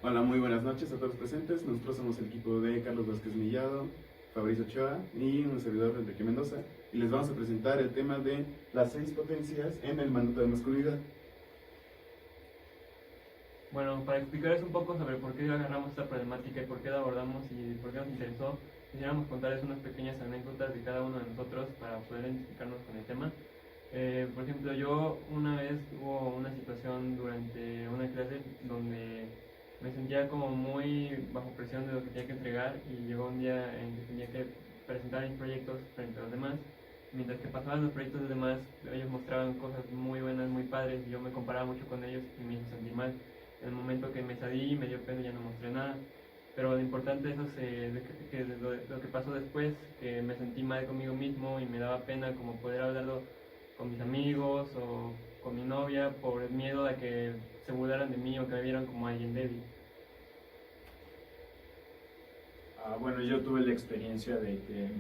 Hola, muy buenas noches a todos los presentes. Nosotros somos el equipo de Carlos Vázquez Millado, Fabricio Ochoa y un servidor Enrique Mendoza. Y les vamos a presentar el tema de las 6 potencias en el mandato de masculinidad. Bueno, para explicarles un poco sobre por qué agarramos esta problemática y por qué la abordamos y por qué nos interesó, quisiéramos contarles unas pequeñas anécdotas de cada uno de nosotros para poder identificarnos con el tema. Por ejemplo, yo una vez hubo una situación durante una clase donde me sentía como muy bajo presión de lo que tenía que entregar y llegó un día en que tenía que presentar mis proyectos frente a los demás. Mientras que pasaban los proyectos de los demás, ellos mostraban cosas muy buenas, muy padres y yo me comparaba mucho con ellos y me hizo sentir mal. En el momento que me salí, me dio pena y ya no mostré nada. Pero lo importante de eso lo que pasó después, que me sentí mal conmigo mismo y me daba pena como poder hablarlo con mis amigos o con mi novia por el miedo a que se burlaran de mí o que me vieran como alguien débil. Bueno, yo tuve la experiencia de que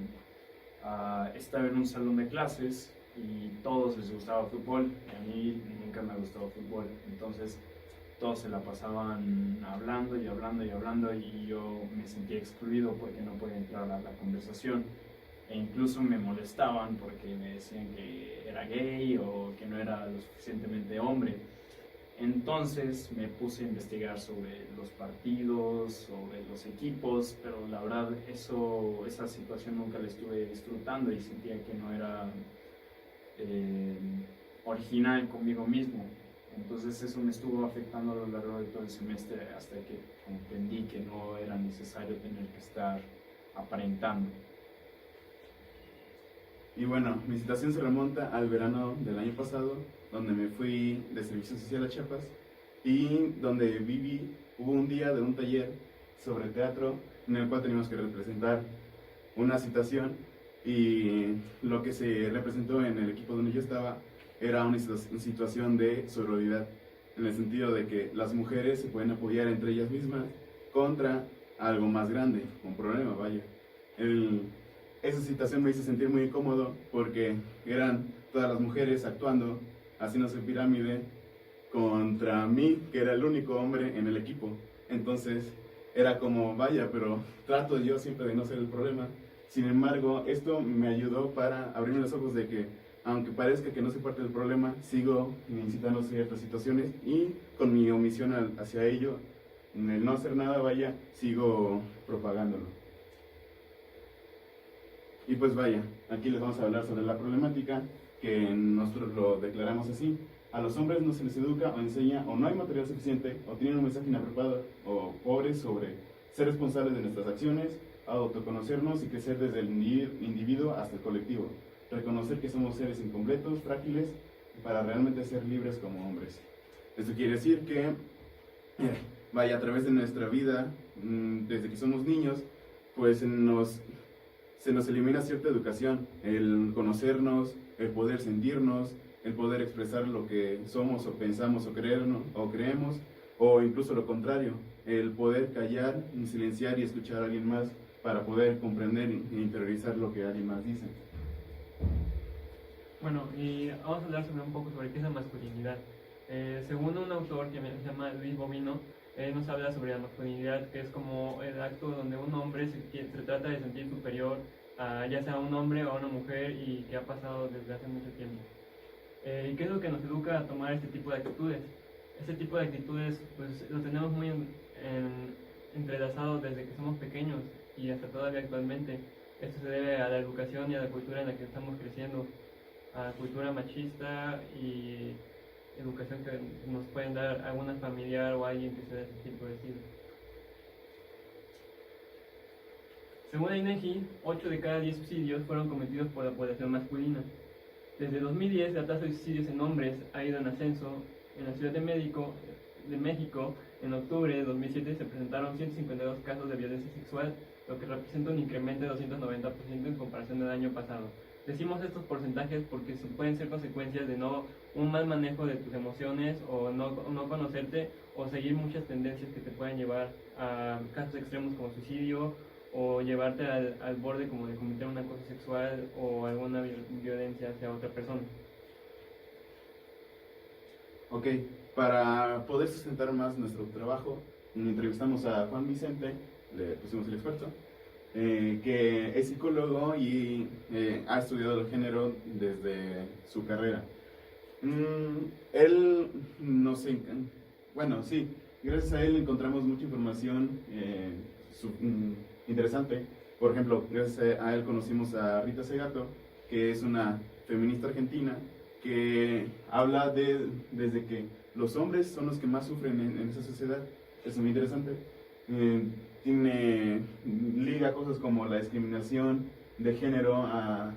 estaba en un salón de clases y todos les gustaba fútbol y a mí nunca me ha gustado fútbol. Entonces todos se la pasaban hablando y hablando y hablando y yo me sentía excluido porque no podía entrar a la conversación. E incluso me molestaban porque me decían que era gay o que no era lo suficientemente hombre. Entonces me puse a investigar sobre los partidos, sobre los equipos, pero la verdad esa situación nunca la estuve disfrutando y sentía que no era eh, original conmigo mismo. Entonces eso me estuvo afectando a lo largo de todo el semestre hasta que comprendí que no era necesario tener que estar aparentando. Y bueno, mi situación se remonta al verano del año pasado, donde me fui de servicio social a Chiapas y donde hubo un día de un taller sobre teatro en el cual teníamos que representar una situación y lo que se representó en el equipo donde yo estaba era una situación de sororidad, en el sentido de que las mujeres se pueden apoyar entre ellas mismas contra algo más grande, un problema, vaya. Esa situación me hizo sentir muy incómodo porque eran todas las mujeres actuando, haciéndose pirámide contra mí, que era el único hombre en el equipo. Entonces era como, vaya, pero trato yo siempre de no ser el problema. Sin embargo, esto me ayudó para abrirme los ojos de que, aunque parezca que no soy parte del problema, sigo necesitando ciertas situaciones y con mi omisión hacia ello, en el no hacer nada, vaya, sigo propagándolo. Y pues vaya, aquí les vamos a hablar sobre la problemática que nosotros lo declaramos así. A los hombres no se les educa o enseña o no hay material suficiente o tienen un mensaje inapropiado o pobre sobre ser responsables de nuestras acciones, autoconocernos y crecer desde el individuo hasta el colectivo. Reconocer que somos seres incompletos, frágiles, para realmente ser libres como hombres. Esto quiere decir que, vaya, a través de nuestra vida, desde que somos niños, pues se nos elimina cierta educación, el conocernos, el poder sentirnos, el poder expresar lo que somos o pensamos o creemos, o incluso lo contrario, el poder callar, silenciar y escuchar a alguien más para poder comprender e interiorizar lo que alguien más dice. Bueno, y vamos a hablar sobre un poco sobre qué es la masculinidad. Según un autor que se llama Luis Bovino, nos habla sobre la masculinidad, que es como el acto donde un hombre se trata de sentir superior a ya sea un hombre o a una mujer y que ha pasado desde hace mucho tiempo. ¿Y qué es lo que nos educa a tomar este tipo de actitudes? Este tipo de actitudes pues lo tenemos muy entrelazado desde que somos pequeños y hasta todavía actualmente. Esto se debe a la educación y a la cultura en la que estamos creciendo, a la cultura machista y educación que nos pueden dar alguna familiar o alguien que sea de ese tipo de estilo. Según la INEGI, 8 de cada 10 suicidios fueron cometidos por la población masculina. Desde 2010, la tasa de suicidios en hombres ha ido en ascenso. En la Ciudad de México, en octubre de 2007 se presentaron 152 casos de violencia sexual, lo que representa un incremento de 290% en comparación del año pasado. Decimos estos porcentajes porque pueden ser consecuencias de un mal manejo de tus emociones o no conocerte o seguir muchas tendencias que te pueden llevar a casos extremos como suicidio o llevarte al borde como de cometer un acoso sexual o alguna violencia hacia otra persona. Ok, para poder sustentar más nuestro trabajo, entrevistamos a Juan Vicente, le pusimos el experto, que es psicólogo y ha estudiado el género desde su carrera. Él nos bueno, sí, gracias a él encontramos mucha información interesante. Por ejemplo, gracias a él conocimos a Rita Segato, que es una feminista argentina que habla desde que los hombres son los que más sufren en esa sociedad. Es muy interesante. Liga cosas como la discriminación de género al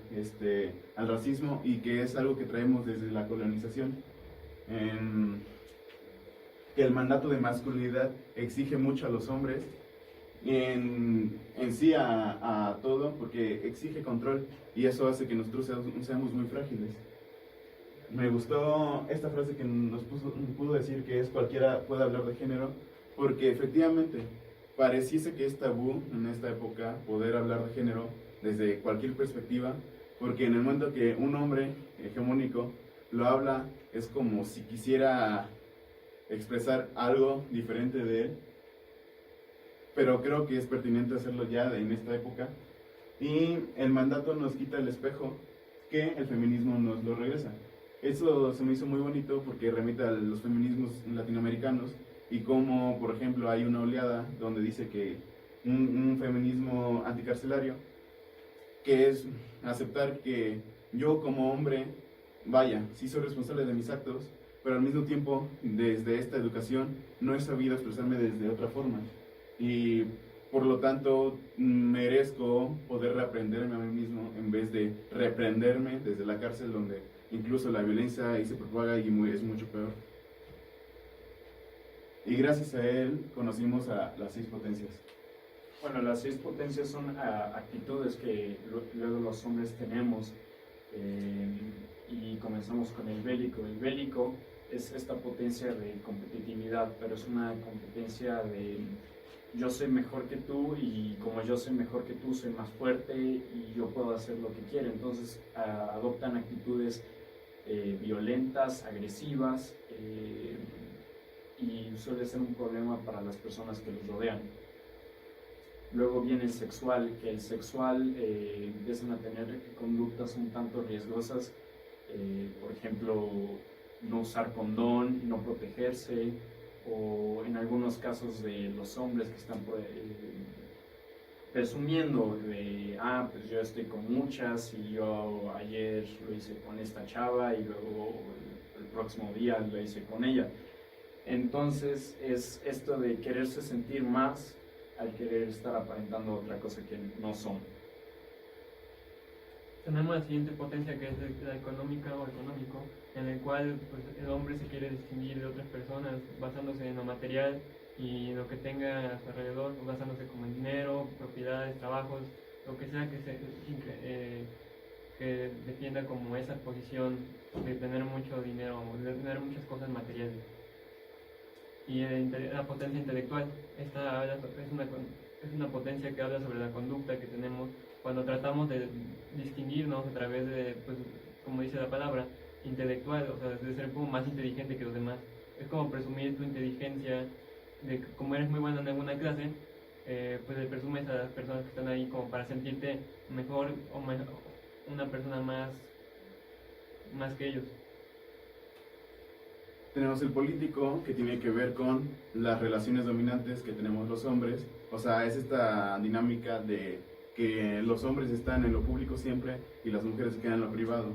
racismo, y que es algo que traemos desde la colonización. Que el mandato de masculinidad exige mucho a los hombres en sí a todo, porque exige control, y eso hace que nosotros seamos muy frágiles. Me gustó esta frase que nos pudo decir, que es: cualquiera puede hablar de género, porque efectivamente pareciese que es tabú en esta época poder hablar de género desde cualquier perspectiva, porque en el momento que un hombre hegemónico lo habla, es como si quisiera expresar algo diferente de él, pero creo que es pertinente hacerlo ya en esta época, y el mandato nos quita el espejo que el feminismo nos lo regresa. Eso se me hizo muy bonito porque remite a los feminismos latinoamericanos, y como por ejemplo hay una oleada donde dice que un feminismo anticarcelario, que es aceptar que yo como hombre, vaya, sí soy responsable de mis actos, pero al mismo tiempo desde esta educación no he sabido expresarme desde otra forma, y por lo tanto merezco poder reaprenderme a mí mismo en vez de reprenderme desde la cárcel, donde incluso la violencia ahí se propaga y es mucho peor. Y gracias a él conocimos a las 6 potencias. Bueno, las 6 potencias son actitudes que luego los hombres tenemos, y comenzamos con el bélico. El bélico es esta potencia de competitividad, pero es una competencia de yo soy mejor que tú, y como yo soy mejor que tú, soy más fuerte y yo puedo hacer lo que quiero. Entonces adoptan actitudes violentas, agresivas, y suele ser un problema para las personas que los rodean. Luego viene el sexual, que el sexual empiezan a tener conductas un tanto riesgosas, por ejemplo, no usar condón, no protegerse, o en algunos casos de los hombres que están presumiendo de, pues yo estoy con muchas y yo ayer lo hice con esta chava y luego el próximo día lo hice con ella. Entonces es esto de quererse sentir más al querer estar aparentando otra cosa que no son. Tenemos la siguiente potencia, que es la económica o económico, en el cual pues, el hombre se quiere distinguir de otras personas basándose en lo material y lo que tenga a su alrededor, basándose como en dinero, propiedades, trabajos, lo que sea que defienda como esa posición de tener mucho dinero, de tener muchas cosas materiales. Y la potencia intelectual, esta es una potencia que habla sobre la conducta que tenemos cuando tratamos de distinguirnos a través de, pues, como dice la palabra, intelectual, o sea, de ser como más inteligente que los demás. Es como presumir tu inteligencia, de que como eres muy bueno en alguna clase, pues le presumes a las personas que están ahí como para sentirte mejor o una persona más que ellos. Tenemos el político, que tiene que ver con las relaciones dominantes que tenemos los hombres. O sea, es esta dinámica de que los hombres están en lo público siempre y las mujeres se quedan en lo privado.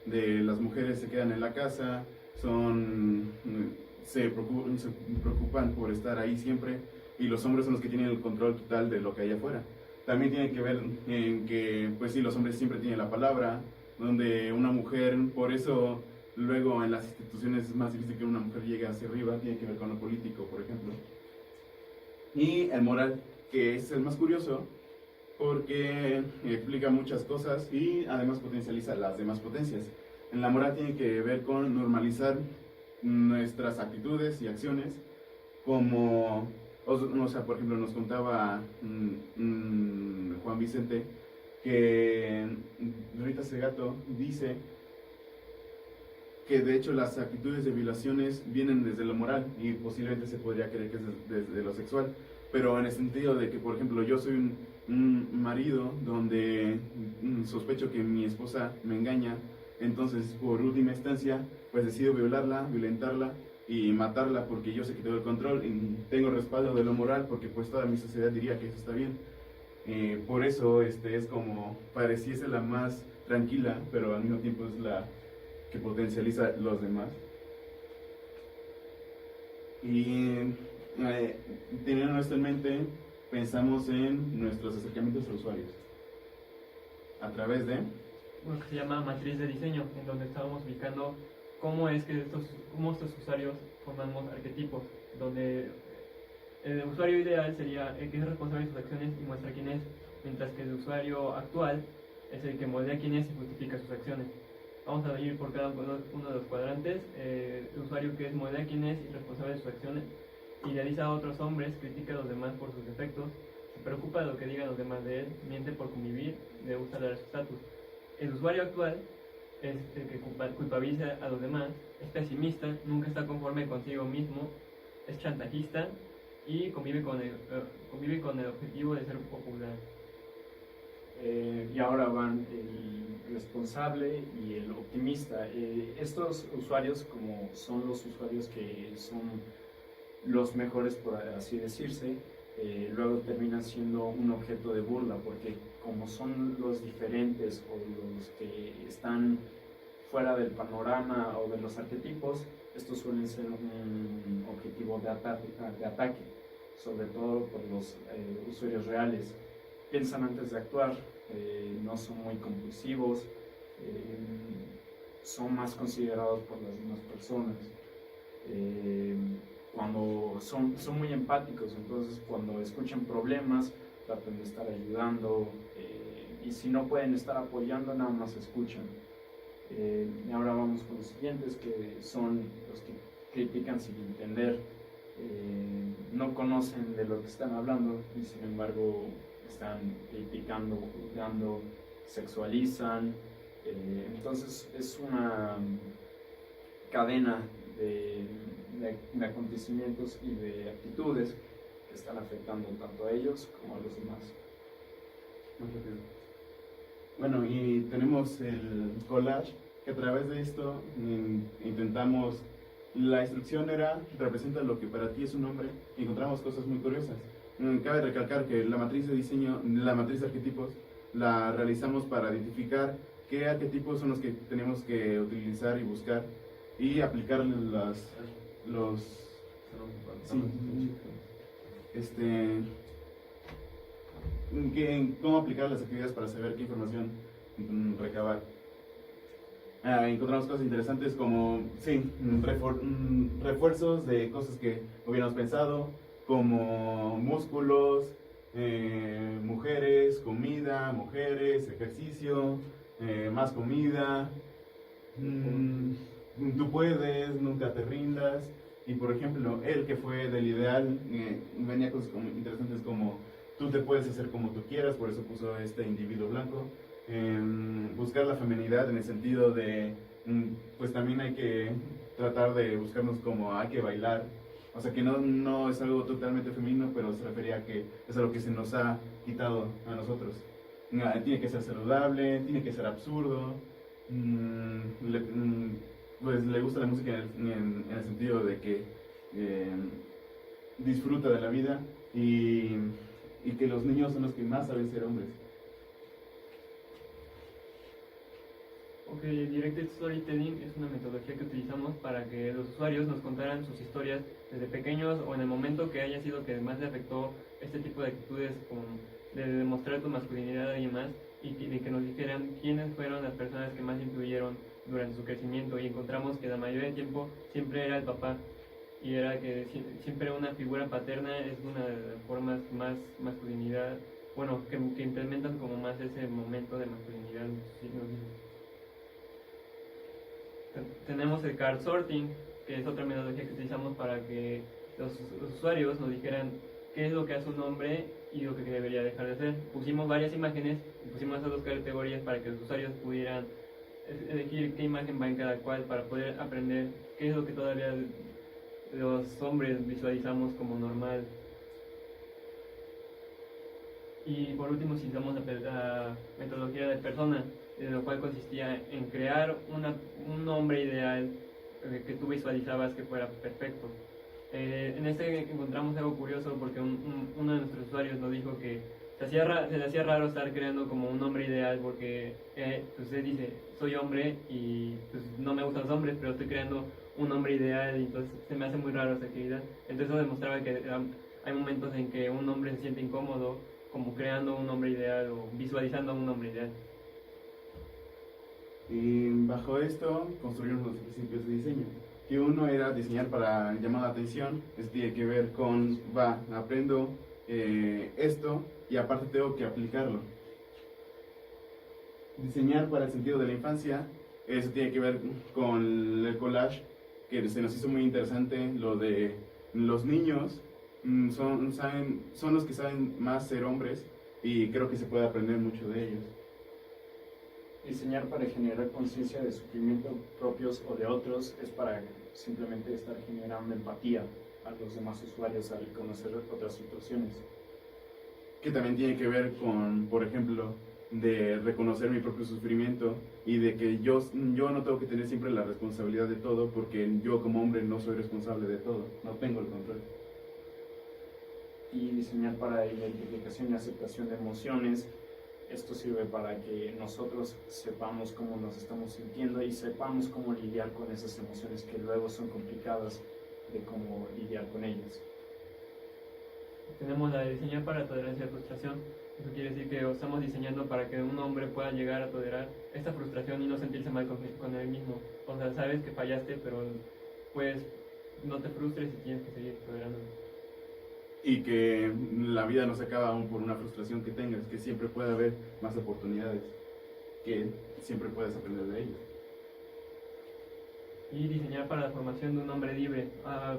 Las mujeres se quedan en la casa, se preocupan por estar ahí siempre, y los hombres son los que tienen el control total de lo que hay afuera. También tiene que ver en que, pues sí, los hombres siempre tienen la palabra, donde una mujer, por eso luego en las instituciones es más difícil que una mujer llegue hacia arriba, tiene que ver con lo político, por ejemplo. Y el moral, que es el más curioso, porque explica muchas cosas y además potencializa las demás potencias. En la moral tiene que ver con normalizar nuestras actitudes y acciones, como, o sea, por ejemplo, nos contaba Juan Vicente que Rita Segato dice que de hecho las actitudes de violaciones vienen desde lo moral y posiblemente se podría creer que es desde lo sexual, pero en el sentido de que, por ejemplo, yo soy un marido donde sospecho que mi esposa me engaña, entonces por última instancia pues decido violarla, violentarla y matarla porque yo sé que tengo el control y tengo respaldo de lo moral porque pues toda mi sociedad diría que eso está bien. Por eso es como pareciese la más tranquila, pero al mismo tiempo es la que potencializa los demás. Y teniendo esto en mente, pensamos en nuestros acercamientos a usuarios a través de Lo que se llama matriz de diseño, en donde estábamos ubicando cómo es que cómo estos usuarios formamos arquetipos, donde el usuario ideal sería el que es responsable de sus acciones y muestra quién es, mientras que el usuario actual es el que moldea quién es y justifica sus acciones. Vamos a ir por cada uno de los cuadrantes. El usuario que es moldea quién es y responsable de sus acciones, idealiza a otros hombres, critica a los demás por sus defectos, se preocupa de lo que digan los demás de él, miente por convivir, le gusta dar su estatus. El usuario actual es el que culpabiliza a los demás, es pesimista, nunca está conforme consigo mismo, es chantajista y convive con el objetivo de ser popular. Y ahora van el responsable y el optimista. Estos usuarios, como son los usuarios que son los mejores, por así decirse, luego terminan siendo un objeto de burla, porque como son los diferentes o los que están fuera del panorama o de los arquetipos, estos suelen ser un objetivo de ataque, sobre todo por los usuarios reales. Piensan antes de actuar, no son muy compulsivos, son más considerados por las demás personas. Cuando son muy empáticos, entonces cuando escuchan problemas tratan de estar ayudando, y si no pueden estar apoyando, nada más escuchan. Y ahora vamos con los siguientes, que son los que critican sin entender, no conocen de lo que están hablando y sin embargo están criticando, juzgando, sexualizan. Entonces es una cadena de acontecimientos y de actitudes que están afectando tanto a ellos como a los demás. Bueno, y tenemos el collage, que a través de esto intentamos, la instrucción representa lo que para ti es un hombre, y encontramos cosas muy curiosas. Cabe recalcar que la matriz de diseño, la matriz de arquetipos, la realizamos para identificar qué arquetipos son los que tenemos que utilizar y buscar, y aplicar cómo aplicar las actividades para saber qué información recabar. Encontramos cosas interesantes como refuerzos de cosas que hubiéramos pensado, como músculos, mujeres, comida, mujeres, ejercicio, más comida, tú puedes, nunca te rindas. Y por ejemplo, él que fue del ideal, venía cosas interesantes como tú te puedes hacer como tú quieras, por eso puso este individuo blanco. Buscar la feminidad en el sentido de, pues también hay que tratar de buscarnos como hay que bailar. O sea que no es algo totalmente femenino, pero se refería a que es algo que se nos ha quitado a nosotros. Tiene que ser saludable, tiene que ser absurdo, pues le gusta la música en el sentido de que disfruta de la vida y que los niños son los que más saben ser hombres. Ok, Directed Storytelling es una metodología que utilizamos para que los usuarios nos contaran sus historias desde pequeños o en el momento que haya sido que más le afectó este tipo de actitudes de demostrar tu masculinidad y demás, y de que nos dijeran quiénes fueron las personas que más influyeron durante su crecimiento, y encontramos que la mayoría del tiempo siempre era el papá, y era que siempre una figura paterna es una de las formas más masculinidad, bueno, que implementan como más ese momento de masculinidad. Tenemos el card sorting, que es otra metodología que utilizamos para que los usuarios nos dijeran qué es lo que hace un hombre y lo que debería dejar de hacer. Pusimos varias imágenes y pusimos esas dos categorías para que los usuarios pudieran elegir qué imagen va en cada cual para poder aprender qué es lo que todavía los hombres visualizamos como normal. Y por último utilizamos la metodología de persona, en lo cual consistía en crear un hombre ideal que tú visualizabas que fuera perfecto. En este encontramos algo curioso porque uno de nuestros usuarios nos dijo que se le hacía raro estar creando como un hombre ideal porque pues él dice, soy hombre y pues no me gustan los hombres, pero estoy creando un hombre ideal y entonces se me hace muy raro esa actividad. Entonces eso demostraba que hay momentos en que un hombre se siente incómodo como creando un hombre ideal o visualizando un hombre ideal. Y bajo esto construimos los principios de diseño. Que uno era diseñar para llamar la atención, esto tiene que ver con, aprendo esto y aparte tengo que aplicarlo. Diseñar para el sentido de la infancia, eso tiene que ver con el collage, que se nos hizo muy interesante, lo de los niños son los que saben más ser hombres y creo que se puede aprender mucho de ellos. Diseñar para generar conciencia de sufrimiento propios o de otros es para simplemente estar generando empatía a los demás usuarios al conocer otras situaciones. Que también tiene que ver con, por ejemplo, de reconocer mi propio sufrimiento y de que yo no tengo que tener siempre la responsabilidad de todo porque yo como hombre no soy responsable de todo, no tengo el control. Y diseñar para identificación y aceptación de emociones. Esto sirve para que nosotros sepamos cómo nos estamos sintiendo y sepamos cómo lidiar con esas emociones que luego son complicadas de cómo lidiar con ellas. Tenemos la de diseñar para tolerancia de frustración. Eso quiere decir que estamos diseñando para que un hombre pueda llegar a tolerar esta frustración y no sentirse mal con él mismo. O sea, sabes que fallaste, pero pues no te frustres y tienes que seguir tolerando. Y que la vida no se acaba aún por una frustración que tengas, que siempre puede haber más oportunidades, que siempre puedes aprender de ellas. Y diseñar para la formación de un hombre libre.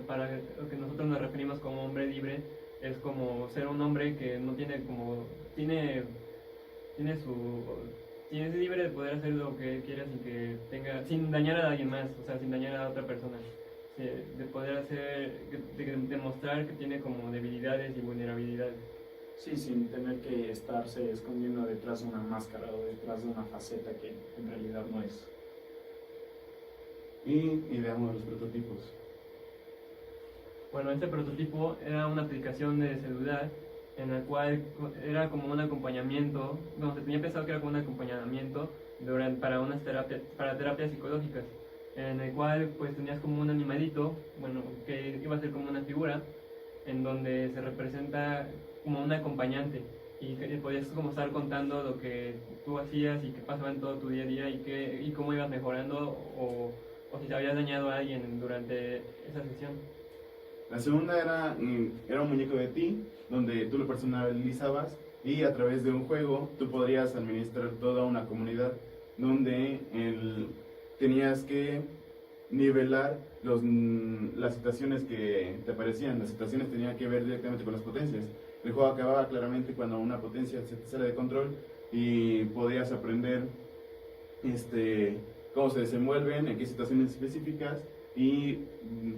Para lo que nosotros nos referimos como hombre libre es como ser un hombre que no tiene como es libre de poder hacer lo que quiera sin dañar a alguien más, o sea, sin dañar a otra persona. De poder de demostrar que tiene como debilidades y vulnerabilidades. Sí, sin tener que estarse escondiendo detrás de una máscara o detrás de una faceta que en realidad no es. Y ideamos los prototipos. Bueno, este prototipo era una aplicación de celular en la cual era como un acompañamiento, se tenía pensado que era como un acompañamiento para terapias psicológicas, en el cual pues tenías como un animalito, bueno, que iba a ser como una figura, en donde se representa como un acompañante y podías como estar contando lo que tú hacías y qué pasaba en todo tu día a día y cómo ibas mejorando o si te habías dañado a alguien durante esa sesión. La segunda era un muñeco de ti, donde tú lo personalizabas y a través de un juego tú podrías administrar toda una comunidad donde tenías que nivelar las situaciones que te aparecían. Las situaciones tenían que ver directamente con las potencias. El juego acababa claramente cuando una potencia se te sale de control y podías aprender cómo se desenvuelven, en qué situaciones específicas y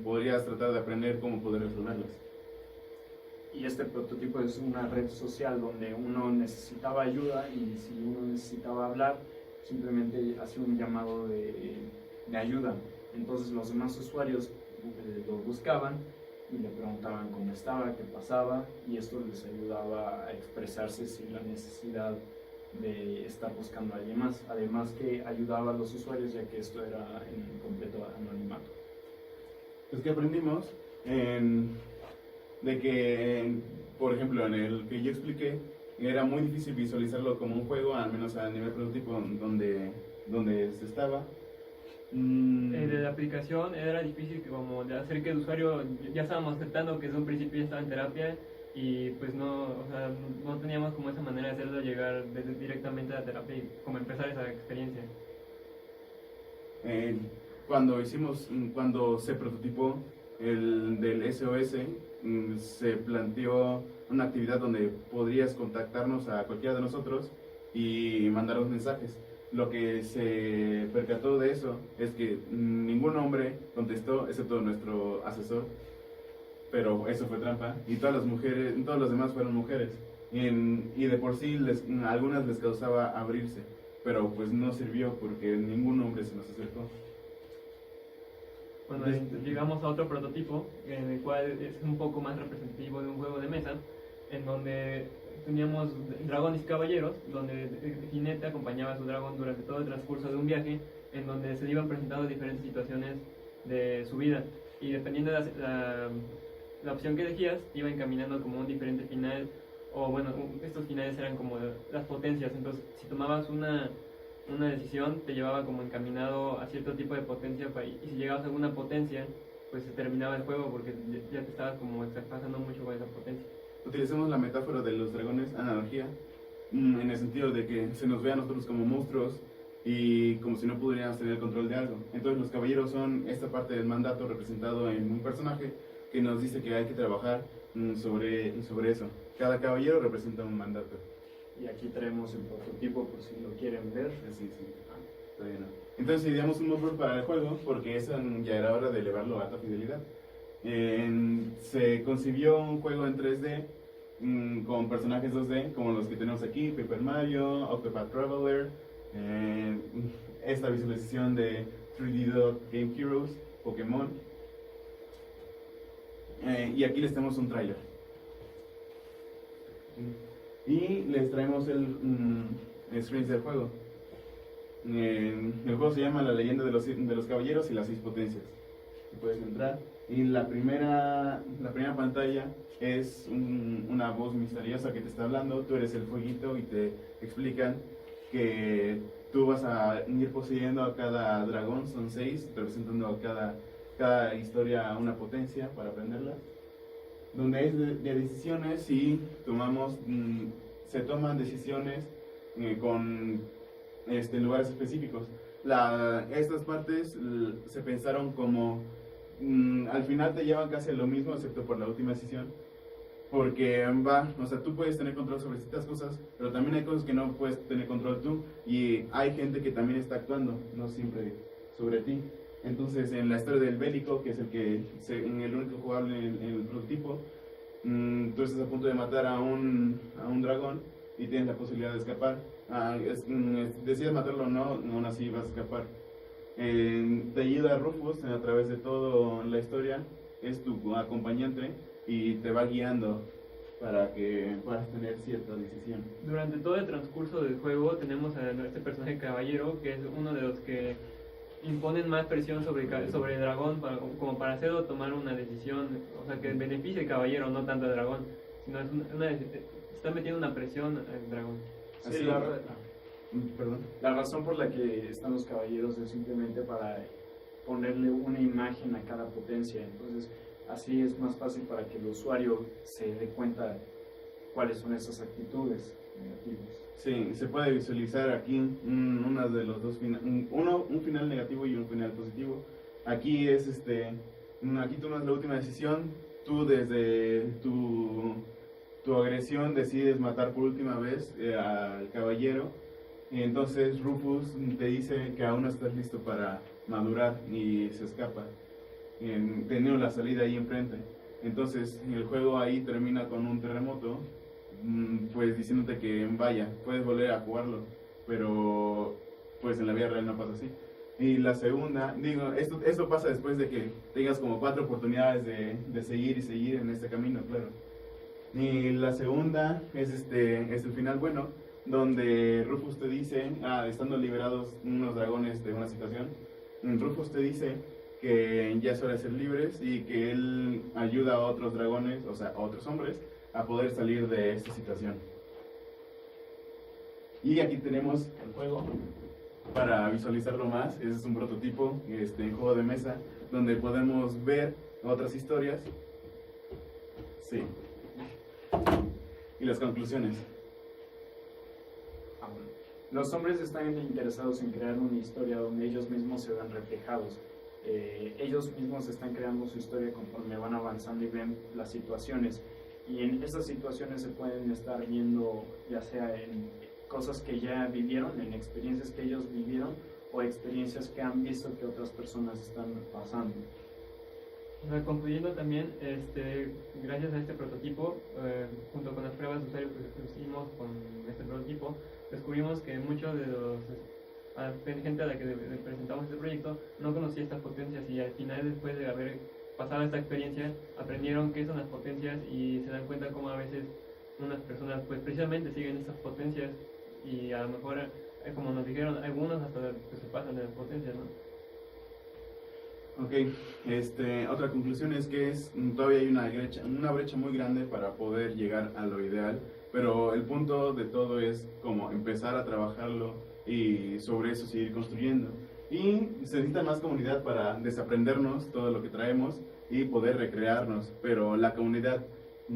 podrías tratar de aprender cómo poder resolverlas. Y este prototipo es una red social donde uno necesitaba ayuda y si uno necesitaba hablar, simplemente hacía un llamado de ayuda. Entonces los demás usuarios lo buscaban y le preguntaban cómo estaba, qué pasaba, y esto les ayudaba a expresarse sin la necesidad de estar buscando a alguien más. Además que ayudaba a los usuarios ya que esto era en completo anonimato. Pues que aprendimos de que, por ejemplo, en el que yo expliqué, era muy difícil visualizarlo como un juego, al menos a nivel prototipo donde se estaba. De la aplicación era difícil como de hacer que el usuario, ya estábamos aceptando que desde un principio ya estaba en terapia y pues no teníamos como esa manera de hacerlo llegar directamente a la terapia y como empezar esa experiencia. Cuando se prototipó el del SOS, se planteó una actividad donde podrías contactarnos a cualquiera de nosotros y mandarnos mensajes. lo que se percató de eso es que ningún hombre contestó, excepto nuestro asesor, pero eso fue trampa, y todas las mujeres, todos los demás fueron mujeres, y de por sí a algunas les causaba abrirse, pero pues no sirvió porque ningún hombre se nos acercó. Bueno, llegamos a otro prototipo, en el cual es un poco más representativo de un juego de mesa, en donde teníamos dragones y caballeros, donde el jinete acompañaba a su dragón durante todo el transcurso de un viaje, en donde se le iban presentando diferentes situaciones de su vida, y dependiendo de la opción que elegías, te iba encaminando como un diferente final, o bueno, estos finales eran como las potencias. Entonces si tomabas una decisión, te llevaba como encaminado a cierto tipo de potencia, y si llegabas a alguna potencia, pues se terminaba el juego porque ya te estabas como pasando mucho con esa potencia. Utilicemos la metáfora de los dragones, analogía, en el sentido de que se nos ve a nosotros como monstruos y como si no pudiéramos tener el control de algo. Entonces los caballeros son esta parte del mandato representado en un personaje que nos dice que hay que trabajar sobre eso. Cada caballero representa un mandato. Y aquí traemos el prototipo por si lo quieren ver. Sí. Todavía no. Entonces ideamos un moodboard para el juego porque esa ya era hora de elevarlo a alta fidelidad. Se concibió un juego en 3D con personajes 2D como los que tenemos aquí, Paper Mario, Octopath Traveler, esta visualización de 3D Dot Game Heroes, Pokémon, y aquí les tenemos un tráiler y les traemos el screens del juego. El juego se llama La leyenda de los caballeros y las 6 potencias. Puedes entrar y la primera pantalla es una voz misteriosa que te está hablando. Tú eres el fueguito y te explican que tú vas a ir poseyendo a cada dragón, son 6, representando a cada historia una potencia para aprenderla, donde es de decisiones y se toman decisiones con lugares específicos. Estas partes se pensaron como al final te llevan casi a lo mismo, excepto por la última decisión, porque o sea, tú puedes tener control sobre ciertas cosas, pero también hay cosas que no puedes tener control tú, y hay gente que también está actuando, no siempre sobre ti. Entonces, en la historia del bélico, que es el único jugable en el prototipo, tú estás a punto de matar a un dragón y tienes la posibilidad de escapar. Decides matarlo o no, aún así vas a escapar. Te ayuda Rufus a través de toda la historia, es tu acompañante y te va guiando para que puedas tener cierta decisión. Durante todo el transcurso del juego tenemos a este personaje caballero, que es uno de los que imponen más presión sobre el dragón, como para hacerlo tomar una decisión, o sea, que beneficie al caballero, no tanto al dragón, sino está metiendo una presión al dragón. Sí, Así, perdón. La razón por la que están los caballeros es simplemente para ponerle una imagen a cada potencia. Entonces, así es más fácil para que el usuario se dé cuenta cuáles son esas actitudes negativas. Sí, se puede visualizar aquí una de los dos un final negativo y un final positivo. Aquí es aquí tomas la última decisión. Tú desde tu agresión decides matar por última vez al caballero, y entonces Rufus te dice que aún no estás listo para madurar y se escapa, teniendo la salida ahí enfrente. Entonces el juego ahí termina con un terremoto, pues diciéndote que vaya, puedes volver a jugarlo, pero pues en la vida real no pasa así. Y la segunda, esto pasa después de que tengas como 4 oportunidades de seguir y seguir en este camino, claro. Y la segunda es el final bueno, donde Rufus te dice, estando liberados unos dragones de una situación, Rufus te dice que ya es hora de ser libres y que él ayuda a otros dragones, o sea, a otros hombres, a poder salir de esta situación. Y aquí tenemos el juego para visualizarlo más. Ese es un prototipo, en juego de mesa, donde podemos ver otras historias. Sí. Y las conclusiones. Los hombres están interesados en crear una historia donde ellos mismos se ven reflejados. Ellos mismos están creando su historia conforme van avanzando y ven las situaciones. Y en esas situaciones se pueden estar viendo, ya sea cosas que ya vivieron, en experiencias que ellos vivieron o experiencias que han visto que otras personas están pasando. Concluyendo también, gracias a este prototipo, junto con las pruebas de usuario que hicimos con este prototipo, descubrimos que muchos de los gente a la que le presentamos este proyecto no conocía estas potencias, y al final, después de haber pasado esta experiencia, aprendieron qué son las potencias y se dan cuenta cómo a veces unas personas pues precisamente siguen estas potencias, y a lo mejor, como nos dijeron, algunos hasta pues, se pasan de las potencias, ¿no? Ok, otra conclusión es que todavía hay una brecha muy grande para poder llegar a lo ideal, pero el punto de todo es como empezar a trabajarlo y sobre eso seguir construyendo. Y se necesita más comunidad para desaprendernos todo lo que traemos y poder recrearnos, pero la comunidad,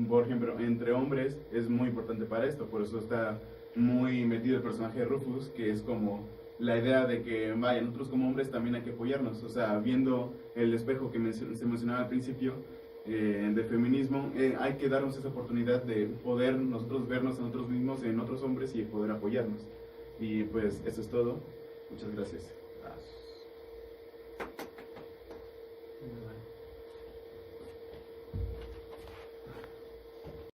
por ejemplo, entre hombres es muy importante para esto, por eso está muy metido el personaje de Rufus, que es como la idea de que, vaya, nosotros como hombres también hay que apoyarnos, o sea, viendo el espejo que se mencionaba al principio del feminismo, hay que darnos esa oportunidad de poder nosotros vernos a nosotros mismos en otros hombres y poder apoyarnos. Y pues eso es todo. Muchas gracias. Gracias.